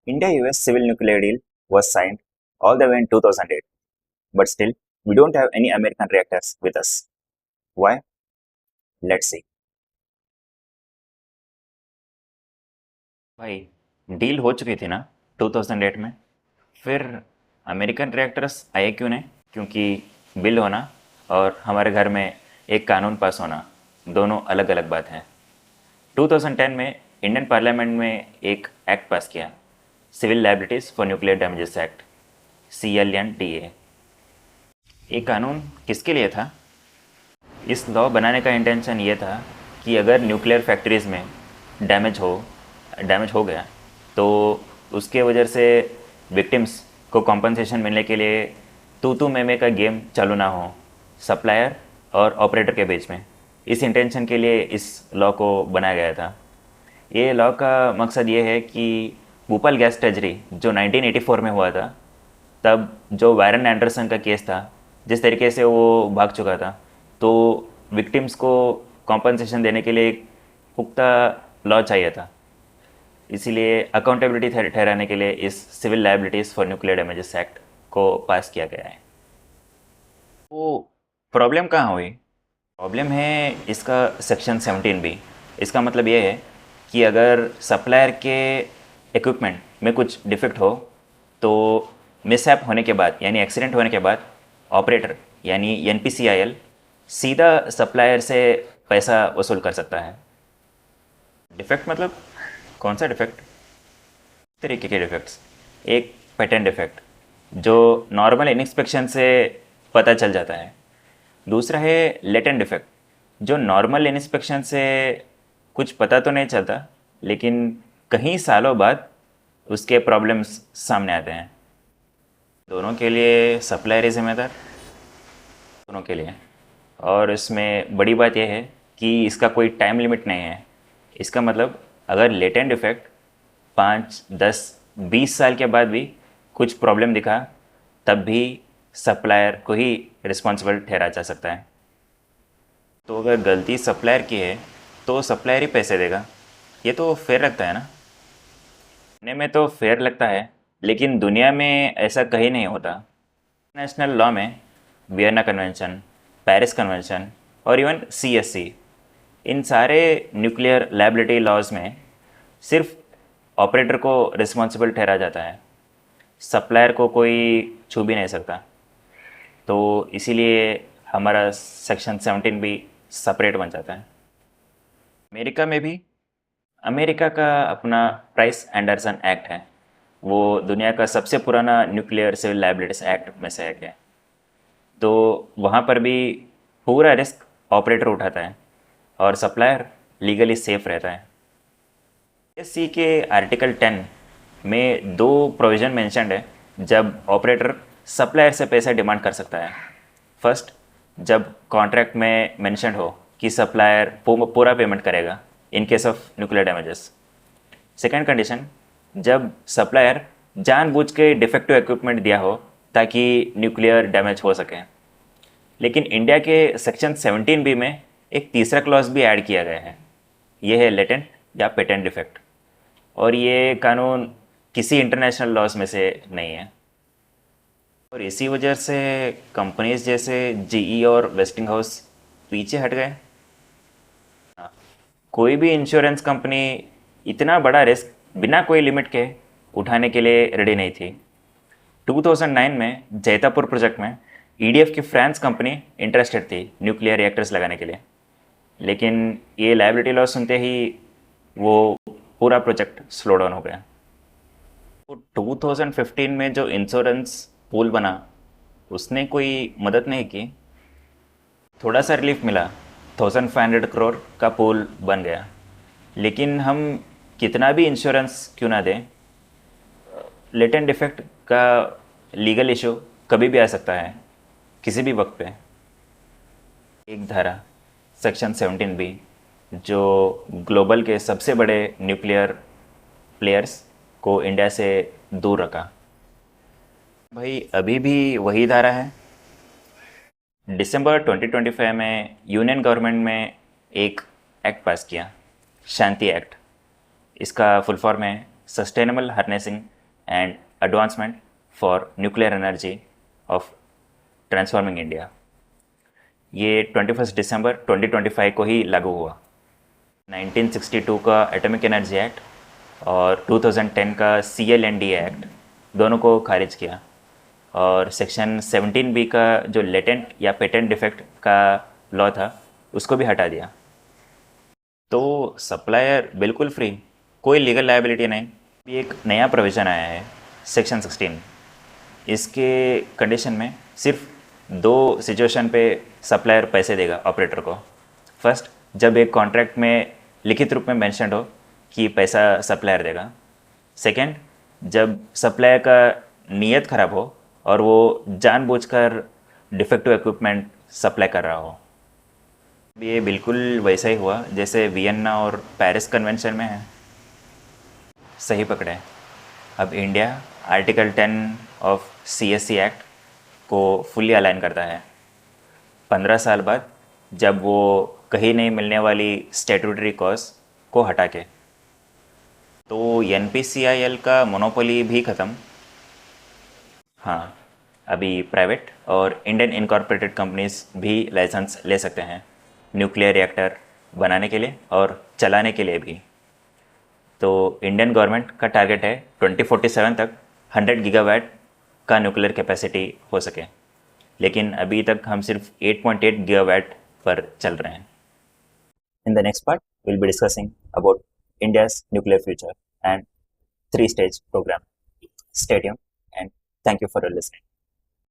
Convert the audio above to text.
India-US civil nuclear deal was signed all the way in 2008, but still, we don't have any American reactors with us. Why? Let's see. भाई, deal हो चुकी थी ना 2008 में। फिर American reactors आए क्यों नहीं? क्योंकि बिल होना और हमारे घर में एक कानून पास होना दोनों अलग अलग बात हैं। 2010 में इंडियन पार्लियामेंट में एक एक्ट पास किया, civil liabilities for nuclear damages act, CLNDA। ये कानून किसके लिए था? इस लॉ बनाने का इंटेंशन ये था कि अगर न्यूक्लियर फैक्ट्रीज़ में डैमेज हो डैमेज हो गया तो उसके वजह से विक्टिम्स को कॉम्पनसेशन मिलने के लिए तू मैं का गेम चालू ना हो सप्लायर और ऑपरेटर के बीच में। इस इंटेंशन के लिए इस लॉ को बनाया गया था। ये लॉ का मकसद ये है कि भोपाल गैस ट्रेजरी जो 1984 में हुआ था, तब जो वारन एंडरसन का केस था, जिस तरीके से वो भाग चुका था, तो विक्टिम्स को कॉम्पनसेशन देने के लिए एक पुख्ता लॉ चाहिए था। इसीलिए अकाउंटेबिलिटी ठहराने के लिए इस civil liabilities for nuclear damages act को पास किया गया है। वो प्रॉब्लम कहाँ हुई? प्रॉब्लम है इसका सेक्शन 17B। इसका मतलब ये है कि अगर सप्लायर के इक्विपमेंट में कुछ डिफेक्ट हो तो मिसहैप होने के बाद यानी एक्सीडेंट होने के बाद ऑपरेटर यानी NPCIL सीधा सप्लायर से पैसा वसूल कर सकता है। डिफेक्ट मतलब कौन सा डिफेक्ट? तरीके के डिफेक्ट्स। एक पेटेंट डिफेक्ट जो नॉर्मल इंस्पेक्शन से पता चल जाता है। दूसरा है लेटेंट डिफेक्ट जो नॉर्मल इंस्पेक्शन से कुछ पता तो नहीं चलता, लेकिन कई सालों बाद उसके प्रॉब्लम्स सामने आते हैं। दोनों के लिए सप्लायर ही जिम्मेदार, दोनों के लिए। और इसमें बड़ी बात यह है कि इसका कोई टाइम लिमिट नहीं है। इसका मतलब अगर लेटेंट डिफेक्ट 5, 10, 20 साल के बाद भी कुछ प्रॉब्लम दिखा, तब भी सप्लायर को ही रिस्पॉन्सिबल ठहरा जा सकता है। तो अगर गलती सप्लायर की है तो सप्लायर ही पैसे देगा। ये तो फेयर लगता है ना? सुनने में तो फेयर लगता है, लेकिन दुनिया में ऐसा कहीं नहीं होता। इंटरनेशनल लॉ में वियना कन्वेंशन, पेरिस कन्वेंशन और इवन CSC, इन सारे न्यूक्लियर लायबिलिटी लॉज में सिर्फ ऑपरेटर को रिस्पॉन्सिबल ठहरा जाता है, सप्लायर को कोई छू भी नहीं सकता। तो इसीलिए हमारा सेक्शन 17 भी सेपरेट बन जाता है। अमेरिका में भी अमेरिका का अपना प्राइस एंडरसन एक्ट है। वो दुनिया का सबसे पुराना न्यूक्लियर सिविल लाइबिलिटीज एक्ट में से एक है। तो वहाँ पर भी पूरा रिस्क ऑपरेटर उठाता है और सप्लायर लीगली सेफ रहता है। CSC के आर्टिकल 10 में दो प्रोविज़न मेंशन्ड है जब ऑपरेटर सप्लायर से पैसा डिमांड कर सकता है। फर्स्ट, जब कॉन्ट्रैक्ट में मेंशन्ड हो कि सप्लायर पूरा पेमेंट करेगा in case of nuclear damages. Second condition, जब सप्लायर जानबूझ के डिफेक्टिव इक्विपमेंट दिया हो ताकि न्यूक्लियर डैमेज हो सके। लेकिन इंडिया के सेक्शन 17B में एक तीसरा क्लॉज भी ऐड किया गया है। ये है लेटेंट या पेटेंट डिफेक्ट, और ये कानून किसी इंटरनेशनल लॉज में से नहीं है। और इसी वजह से कंपनीज जैसे GE और वेस्टिंग हाउस पीछे हट गए। कोई भी इंश्योरेंस कंपनी इतना बड़ा रिस्क बिना कोई लिमिट के उठाने के लिए रेडी नहीं थी। 2009 में जैतापुर प्रोजेक्ट में EDF की फ्रांस कंपनी इंटरेस्टेड थी न्यूक्लियर रिएक्टर्स लगाने के लिए, लेकिन ये लायबिलिटी लॉ सुनते ही वो पूरा प्रोजेक्ट स्लो डाउन हो गया। तो 2015 में जो इंश्योरेंस पूल बना उसने कोई मदद नहीं की। थोड़ा सा रिलीफ मिला, 1500 करोड़ का पूल बन गया। लेकिन हम कितना भी इंश्योरेंस क्यों ना दें, लेटेंट डिफेक्ट का लीगल इशू कभी भी आ सकता है, किसी भी वक्त पे। एक धारा सेक्शन 17B जो ग्लोबल के सबसे बड़े न्यूक्लियर प्लेयर्स को इंडिया से दूर रखा। भाई अभी भी वही धारा है। दिसंबर 2025 में यूनियन गवर्नमेंट में एक एक्ट पास किया, शांति एक्ट। इसका फुल फॉर्म है sustainable harnessing and advancement for nuclear energy of transforming India. ये 21 दिसंबर 2025 को ही लागू हुआ। 1962 का एटॉमिक एनर्जी एक्ट और 2010 का CLND एक्ट दोनों को खारिज किया और सेक्शन 17B का जो लेटेंट या पेटेंट डिफेक्ट का लॉ था उसको भी हटा दिया। तो सप्लायर बिल्कुल फ्री, कोई लीगल लायबिलिटी नहीं। अभी एक नया प्रोविज़न आया है सेक्शन 16। इसके कंडीशन में सिर्फ 2 सिचुएशन पे सप्लायर पैसे देगा ऑपरेटर को। फर्स्ट, जब एक कॉन्ट्रैक्ट में लिखित रूप में मेंशन्ड हो कि पैसा सप्लायर देगा। सेकंड, जब सप्लायर का नीयत ख़राब हो और वो जानबूझकर डिफेक्टिव इक्विपमेंट सप्लाई कर रहा हो। ये बिल्कुल वैसा ही हुआ जैसे वियन्ना और पेरिस कन्वेंशन में है। सही पकड़े। अब India article 10 of CSC act को फुली अलाइन करता है 15 साल बाद, जब वो कहीं नहीं मिलने वाली स्टैट्यूटरी कॉज को हटा के। तो NPCIL का मोनोपोली भी ख़त्म। हाँ, अभी प्राइवेट और इंडियन इनकॉर्पोरेटेड कंपनीज भी लाइसेंस ले सकते हैं न्यूक्लियर रिएक्टर बनाने के लिए और चलाने के लिए भी। तो इंडियन गवर्नमेंट का टारगेट है 2047 तक 100 गीगावाट का न्यूक्लियर कैपेसिटी हो सके, लेकिन अभी तक हम सिर्फ 8.8 गीगावाट पर चल रहे हैं। In the next part, we'll be discussing about India's nuclear future and 3-stage program. Stay tuned and thank you for your listening.